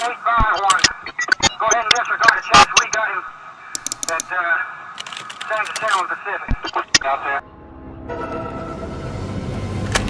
851. Go ahead and disregard the checks. We got him at San Jacinto Pacific out there.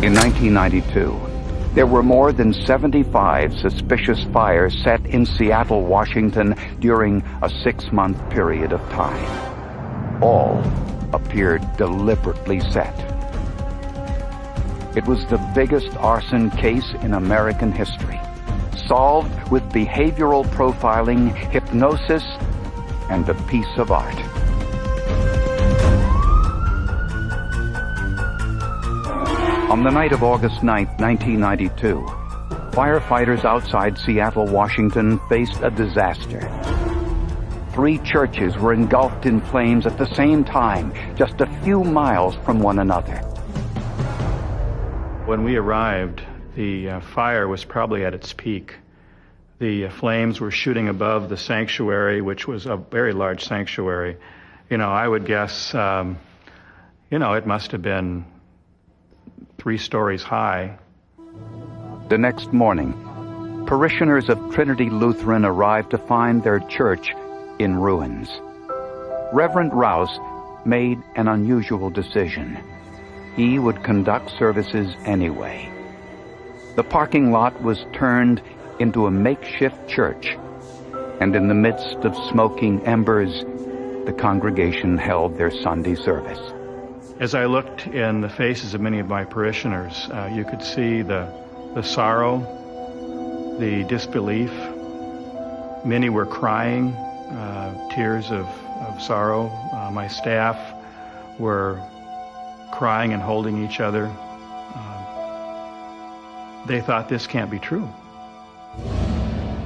In 1992, there were more than 75 suspicious fires set in Seattle, Washington during a 6-month period of time. All appeared deliberately set. It was the biggest arson case in American history, solved with behavioral profiling, hypnosis, and a piece of art. On the night of August 9, 1992, firefighters outside Seattle, Washington faced a disaster. 3 churches were engulfed in flames at the same time, just a few miles from one another. When we arrived, the fire was probably at its peak. The flames were shooting above the sanctuary, which was a very large sanctuary. I would guess, it must have been 3 stories high. The next morning, parishioners of Trinity Lutheran arrived to find their church in ruins. Reverend Rouse made an unusual decision. He would conduct services anyway. The parking lot was turned into a makeshift church, and in the midst of smoking embers, the congregation held their Sunday service. As I looked in the faces of many of my parishioners, you could see the sorrow, the disbelief. Many were crying, tears of sorrow. My staff were crying and holding each other. They thought this can't be true.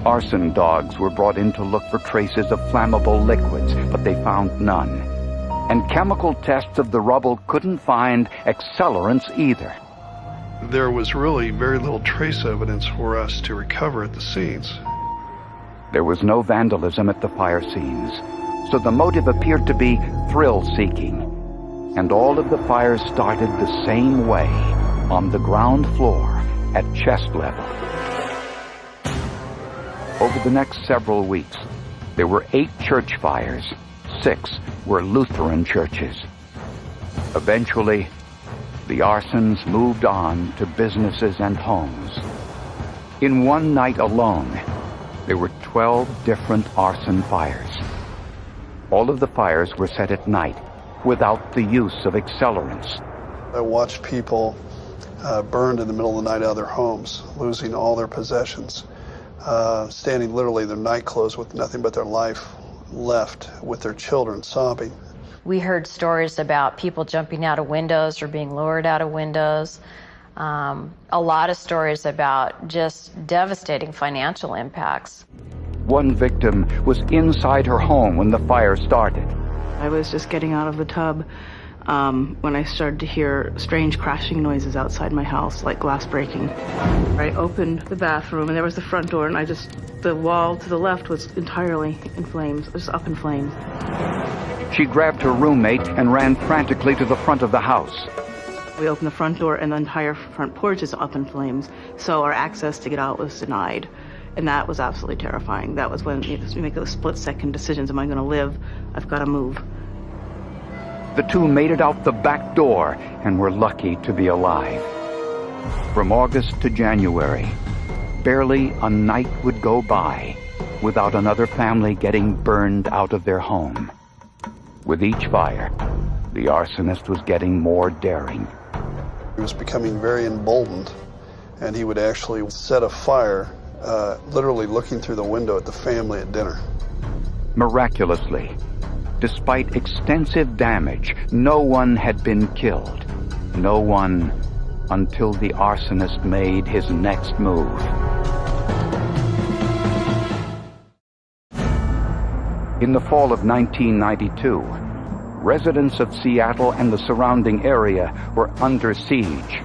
Arson dogs were brought in to look for traces of flammable liquids, but they found none. And chemical tests of the rubble couldn't find accelerants either. There was really very little trace evidence for us to recover at the scenes. There was no vandalism at the fire scenes, so the motive appeared to be thrill-seeking. And all of the fires started the same way, on the ground floor at chest level. Over the next several weeks, there were 8 church fires. 6 were Lutheran churches. Eventually, the arsons moved on to businesses and homes. In one night alone, there were 12 different arson fires. All of the fires were set at night, without the use of accelerants. I watched people burned in the middle of the night out of their homes, losing all their possessions, standing literally in their night clothes with nothing but their life left, with their children sobbing. We heard stories about people jumping out of windows or being lured out of windows. A lot of stories about just devastating financial impacts. One victim was inside her home when the fire started. I was just getting out of the tub when I started to hear strange crashing noises outside my house, like glass breaking. I opened the bathroom and there was the front door, and the wall to the left was entirely in flames. It was up in flames. She grabbed her roommate and ran frantically to the front of the house. We opened the front door and the entire front porch is up in flames, so our access to get out was denied. And that was absolutely terrifying. That was when you make those split-second decisions. Am I going to live? I've got to move. The 2 made it out the back door and were lucky to be alive. From August to January, barely a night would go by without another family getting burned out of their home. With each fire, the arsonist was getting more daring. He was becoming very emboldened, and he would actually set a fire, literally looking through the window at the family at dinner. Miraculously, despite extensive damage, no one had been killed. No one until the arsonist made his next move. In the fall of 1992, residents of Seattle and the surrounding area were under siege.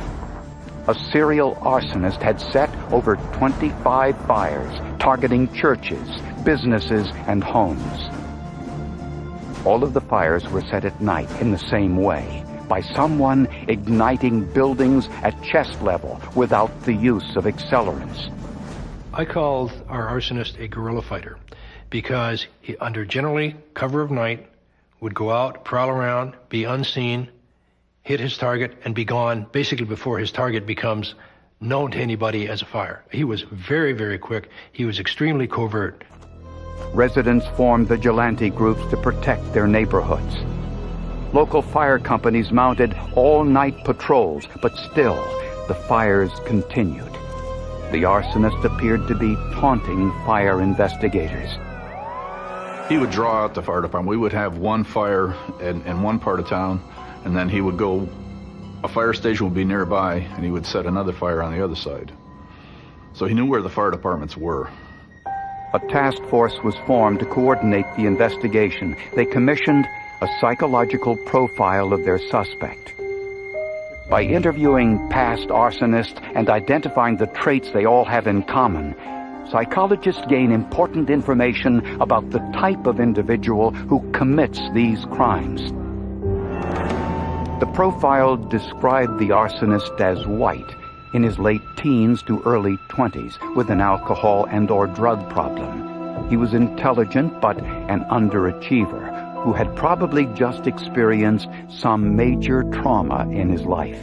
A serial arsonist had set over 25 fires, targeting churches, businesses, and homes. All of the fires were set at night in the same way, by someone igniting buildings at chest level without the use of accelerants. I called our arsonist a guerrilla fighter because he, under generally cover of night, would go out, prowl around, be unseen, hit his target, and be gone basically before his target becomes known to anybody as a fire. He was very, very quick. He was extremely covert. Residents formed vigilante groups to protect their neighborhoods. Local fire companies mounted all-night patrols, but still, the fires continued. The arsonist appeared to be taunting fire investigators. He would draw out the fire department. We would have one fire in one part of town, and then he would go, a fire station would be nearby, and he would set another fire on the other side. So he knew where the fire departments were. A task force was formed to coordinate the investigation. They commissioned a psychological profile of their suspect. By interviewing past arsonists and identifying the traits they all have in common, psychologists gain important information about the type of individual who commits these crimes. The profile described the arsonist as white, in his late teens to early 20s, with an alcohol and/or drug problem. He was intelligent but an underachiever who had probably just experienced some major trauma in his life.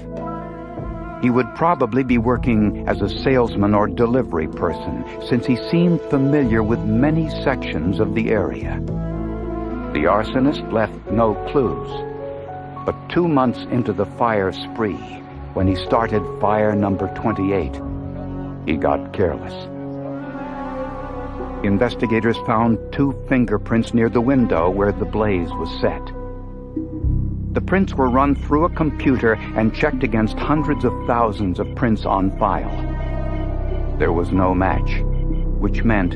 He would probably be working as a salesman or delivery person, since he seemed familiar with many sections of the area. The arsonist left no clues, but 2 months into the fire spree, when he started fire number 28, he got careless. Investigators found 2 fingerprints near the window where the blaze was set. The prints were run through a computer and checked against hundreds of thousands of prints on file. There was no match, which meant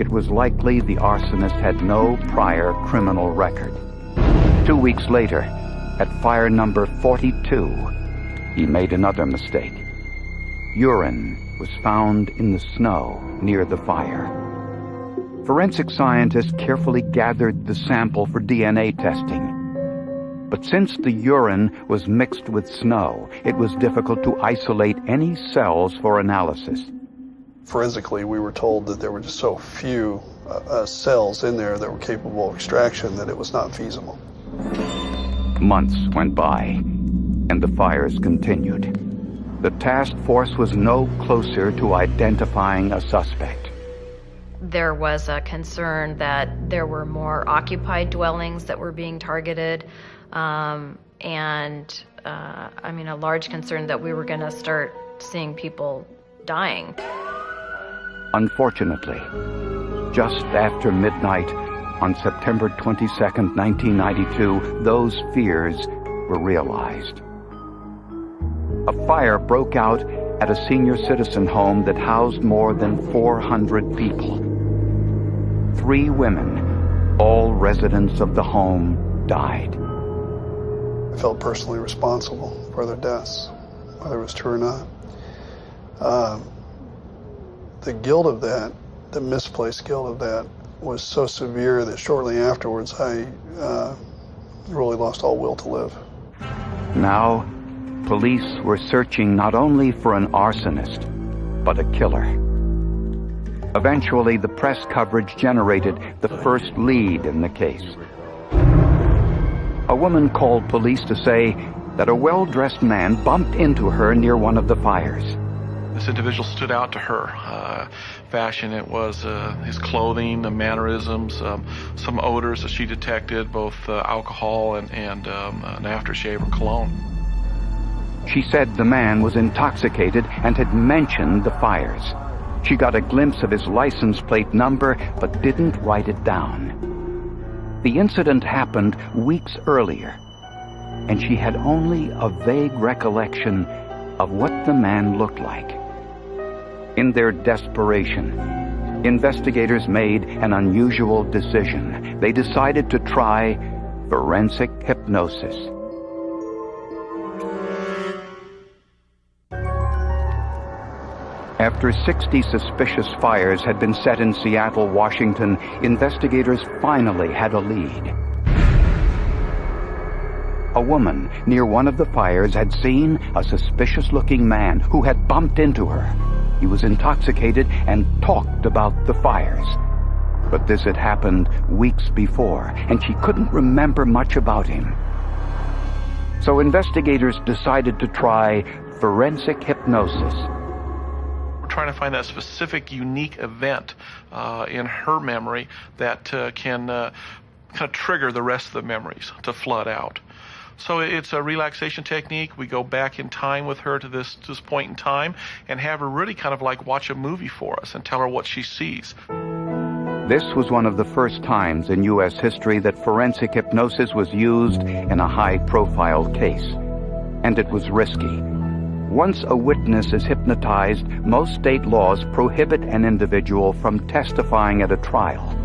it was likely the arsonist had no prior criminal record. 2 weeks later, at fire number 42, he made another mistake. Urine was found in the snow near the fire. Forensic scientists carefully gathered the sample for DNA testing. But since the urine was mixed with snow, it was difficult to isolate any cells for analysis. Forensically, we were told that there were just so few cells in there that were capable of extraction that it was not feasible. Months went by, and the fires continued. The task force was no closer to identifying a suspect. There was a concern that there were more occupied dwellings that were being targeted, a large concern that we were going to start seeing people dying. Unfortunately, just after midnight on September 22nd, 1992, those fears were realized. A fire broke out at a senior citizen home that housed more than 400 people. 3 women, all residents of the home, died. I felt personally responsible for their deaths, whether it was true or not. The guilt of that, the misplaced guilt of that, was so severe that shortly afterwards I really lost all will to live. Now, police were searching not only for an arsonist, but a killer. Eventually, the press coverage generated the first lead in the case. A woman called police to say that a well-dressed man bumped into her near one of the fires. This individual stood out to her. Fashion, it was his clothing, the mannerisms, some odors that she detected, both alcohol and an aftershave or cologne. She said the man was intoxicated and had mentioned the fires. She got a glimpse of his license plate number, but didn't write it down. The incident happened weeks earlier, and she had only a vague recollection of what the man looked like. In their desperation, investigators made an unusual decision. They decided to try forensic hypnosis. After 60 suspicious fires had been set in Seattle, Washington, investigators finally had a lead. A woman near one of the fires had seen a suspicious-looking man who had bumped into her. he was intoxicated and talked about the fires. But this had happened weeks before, and she couldn't remember much about him. So investigators decided to try forensic hypnosis. We're trying to find that specific, unique event in her memory that can kind of trigger the rest of the memories to flood out. So it's a relaxation technique. We go back in time with her to this point in time and have her really kind of like watch a movie for us and tell her what she sees. This was one of the first times in U.S. history that forensic hypnosis was used in a high-profile case. And it was risky. Once a witness is hypnotized, most state laws prohibit an individual from testifying at a trial.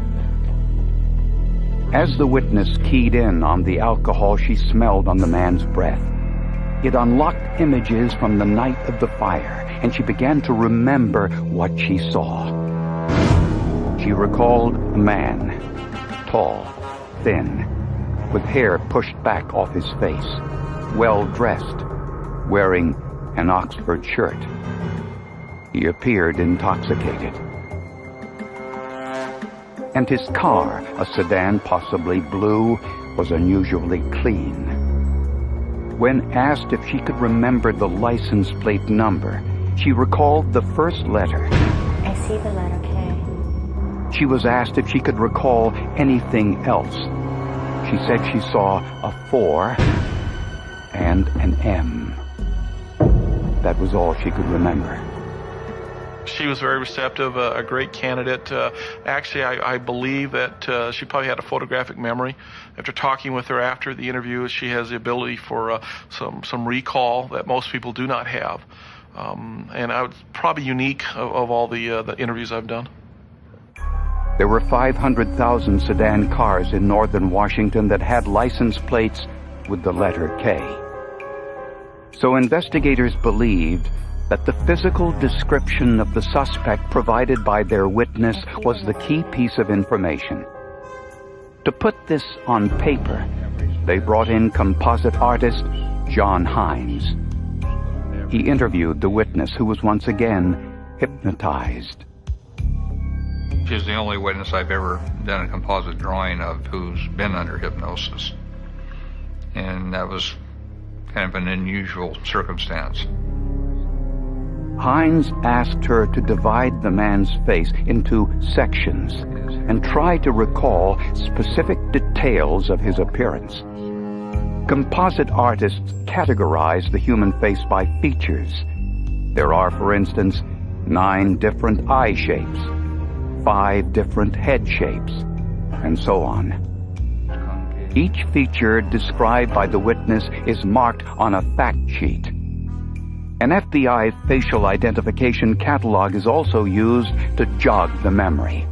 As the witness keyed in on the alcohol she smelled on the man's breath, it unlocked images from the night of the fire, and she began to remember what she saw. She recalled a man, tall, thin, with hair pushed back off his face, well-dressed, wearing an Oxford shirt. He appeared intoxicated. And his car, a sedan possibly blue, was unusually clean. When asked if she could remember the license plate number, she recalled the first letter. I see the letter K. She was asked if she could recall anything else. She said she saw a 4 and an M. That was all she could remember. She was very receptive, a great candidate. Actually, I believe that she probably had a photographic memory. After talking with her after the interview, she has the ability for some recall that most people do not have. And I was probably unique of all the interviews I've done. There were 500,000 sedan cars in northern Washington that had license plates with the letter K. So investigators believed that the physical description of the suspect provided by their witness was the key piece of information. To put this on paper, they brought in composite artist John Hines. He interviewed the witness, who was once again hypnotized. She's the only witness I've ever done a composite drawing of who's been under hypnosis. And that was kind of an unusual circumstance. Hines asked her to divide the man's face into sections and try to recall specific details of his appearance. Composite artists categorize the human face by features. There are, for instance, 9 different eye shapes, 5 different head shapes, and so on. Each feature described by the witness is marked on a fact sheet. An FBI facial identification catalog is also used to jog the memory.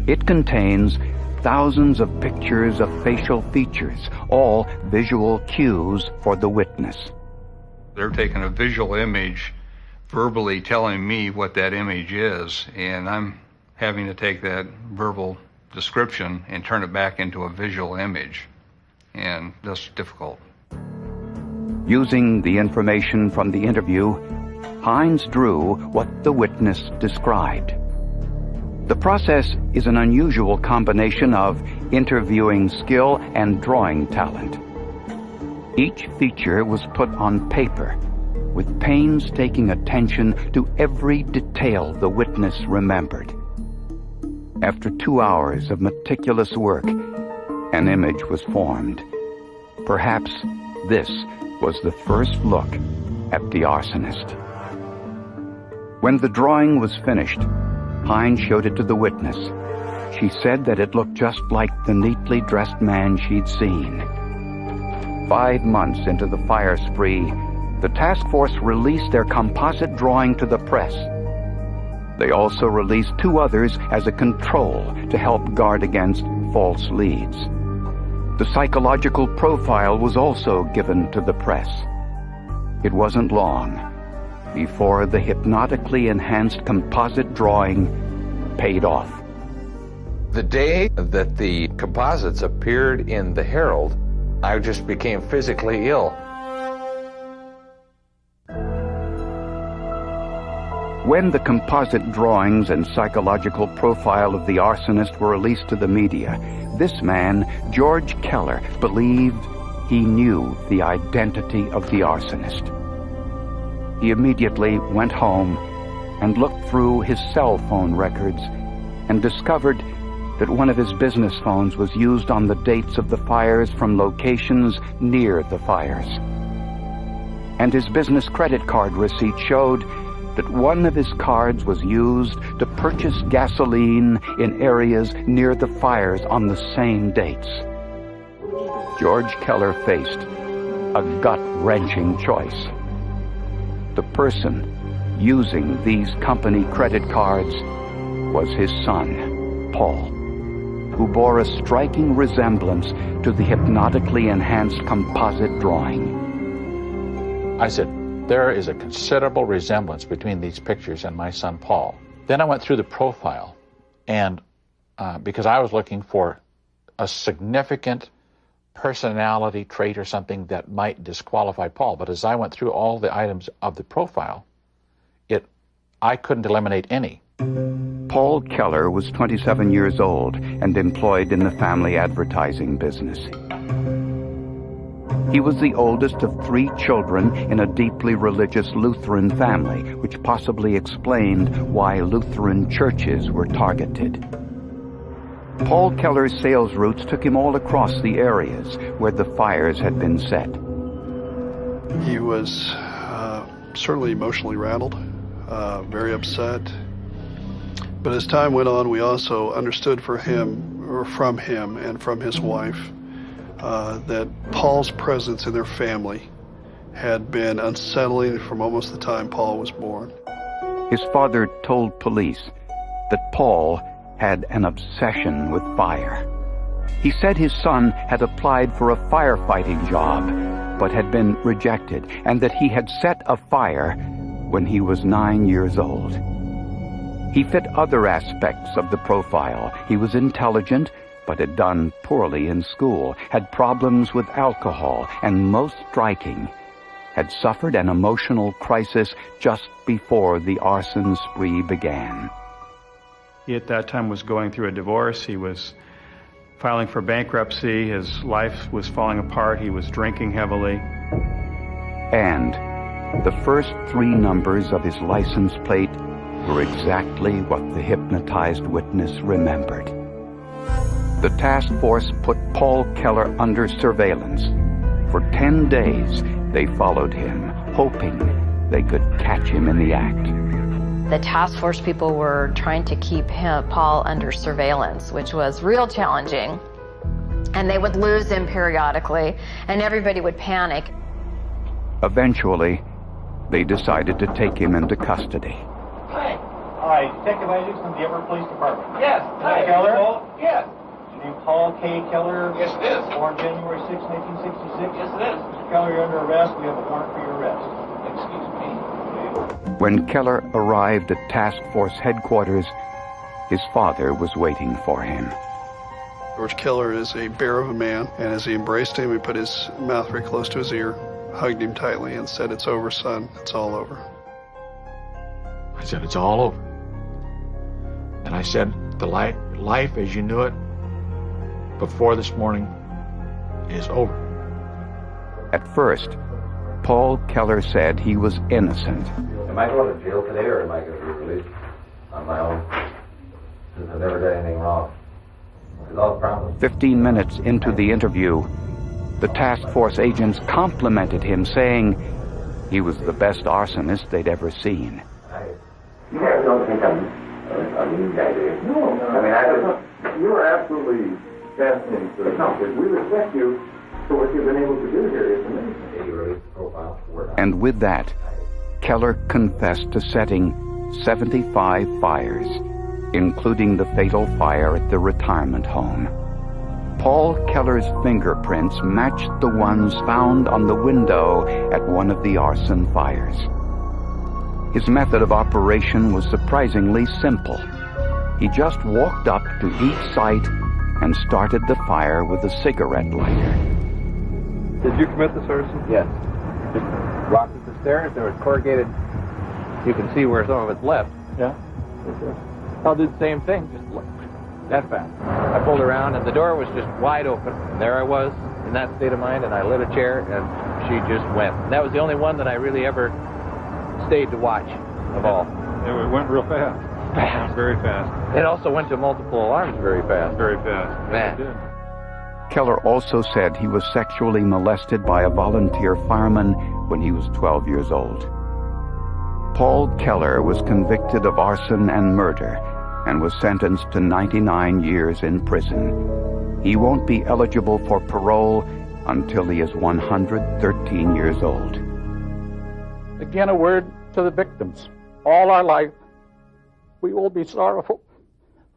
It contains thousands of pictures of facial features, all visual cues for the witness. They're taking a visual image, verbally telling me what that image is, and I'm having to take that verbal description and turn it back into a visual image, and that's difficult. Using the information from the interview, Hines drew what the witness described. The process is an unusual combination of interviewing skill and drawing talent. Each feature was put on paper, with painstaking attention to every detail the witness remembered. After 2 hours of meticulous work, an image was formed. Perhaps this was the first look at the arsonist. When the drawing was finished, Hines showed it to the witness. She said that it looked just like the neatly dressed man she'd seen. 5 months into the fire spree, the task force released their composite drawing to the press. They also released 2 others as a control to help guard against false leads. The psychological profile was also given to the press. It wasn't long before the hypnotically enhanced composite drawing paid off. The day that the composites appeared in the Herald, I just became physically ill. When the composite drawings and psychological profile of the arsonist were released to the media, this man, George Keller, believed he knew the identity of the arsonist. He immediately went home and looked through his cell phone records and discovered that one of his business phones was used on the dates of the fires from locations near the fires. And his business credit card receipt showed that one of his cards was used to purchase gasoline in areas near the fires on the same dates. George Keller faced a gut-wrenching choice. The person using these company credit cards was his son, Paul, who bore a striking resemblance to the hypnotically enhanced composite drawing. I said, there is a considerable resemblance between these pictures and my son Paul. Then I went through the profile, and because I was looking for a significant personality trait or something that might disqualify Paul, but as I went through all the items of the profile, I couldn't eliminate any. Paul Keller was 27 years old and employed in the family advertising business. He was the oldest of 3 children in a deeply religious Lutheran family, which possibly explained why Lutheran churches were targeted. Paul Keller's sales routes took him all across the areas where the fires had been set. He was certainly emotionally rattled, very upset. But as time went on, we also understood from him and from his wife that Paul's presence in their family had been unsettling from almost the time Paul was born. His father told police that Paul had an obsession with fire. He said his son had applied for a firefighting job, but had been rejected, and that he had set a fire when he was 9 years old. He fit other aspects of the profile. He was intelligent, but had done poorly in school, had problems with alcohol, and most striking, had suffered an emotional crisis just before the arson spree began. He at that time was going through a divorce. He was filing for bankruptcy. His life was falling apart. He was drinking heavily. And the first 3 numbers of his license plate were exactly what the hypnotized witness remembered. The task force put Paul Keller under surveillance. For 10 days, they followed him, hoping they could catch him in the act. The task force people were trying to keep Paul under surveillance, which was real challenging. And they would lose him periodically, and everybody would panic. Eventually, they decided to take him into custody. Hi, Detective Isaacs from the Everett Police Department. Yes. Hi, Keller? Yes. Is your name Paul K. Keller? Yes, it is. Born January 6, 1966? Yes, it is. Mr. Keller, you're under arrest. We have a warrant for your arrest. Excuse me. When Keller arrived at task force headquarters, his father was waiting for him. George Keller is a bear of a man, and as he embraced him, he put his mouth very close to his ear, hugged him tightly, and said, "It's over, son. It's all over." I said, it's all over. And I said, the life as you knew it before this morning is over. At first, Paul Keller said he was innocent. Am I going to jail today, or am I going to be released on my own, since I've never done anything wrong? It's all promised. 15 minutes into the interview, the task force agents complimented him, saying he was the best arsonist they'd ever seen. You guys don't think I'm a mean guy, do you? No. I mean, you are absolutely fascinating to us. No, because we respect you for what you've been able to do here. It's amazing. You released the profile. And with that, Keller confessed to setting 75 fires, including the fatal fire at the retirement home. Paul Keller's fingerprints matched the ones found on the window at one of the arson fires. His method of operation was surprisingly simple. He just walked up to each site and started the fire with a cigarette lighter. Did you commit this arson? Yes. Just walked up the stairs. There was corrugated You can see where some of it's left. Yeah. I'll do the same thing, just look that fast. I pulled around and the door was just wide open. And there I was in that state of mind, and I lit a chair and she just went. And that was the only one that I really ever stayed to watch of all. It went real fast. Fast. Very fast. It also went to multiple alarms very fast. Very fast. Man. It did. Keller also said he was sexually molested by a volunteer fireman when he was 12 years old. Paul Keller was convicted of arson and murder and was sentenced to 99 years in prison. He won't be eligible for parole until he is 113 years old. Again, a word to the victims. All our life, we will be sorrowful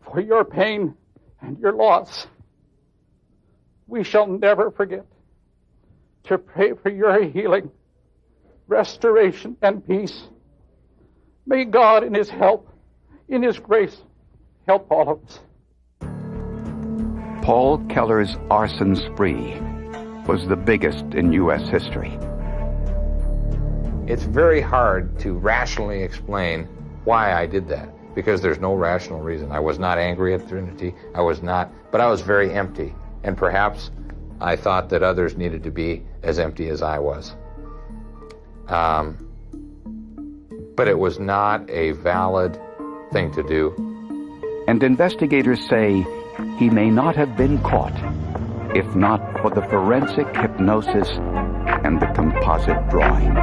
for your pain and your loss. We shall never forget to pray for your healing, restoration, and peace. May God in His help, in His grace, help all of us. Paul Keller's arson spree was the biggest in U.S. history. It's very hard to rationally explain why I did that, because there's no rational reason. I was not angry at Trinity. But I was very empty. And perhaps I thought that others needed to be as empty as I was. But it was not a valid thing to do. And investigators say he may not have been caught if not for the forensic hypnosis and the composite drawing.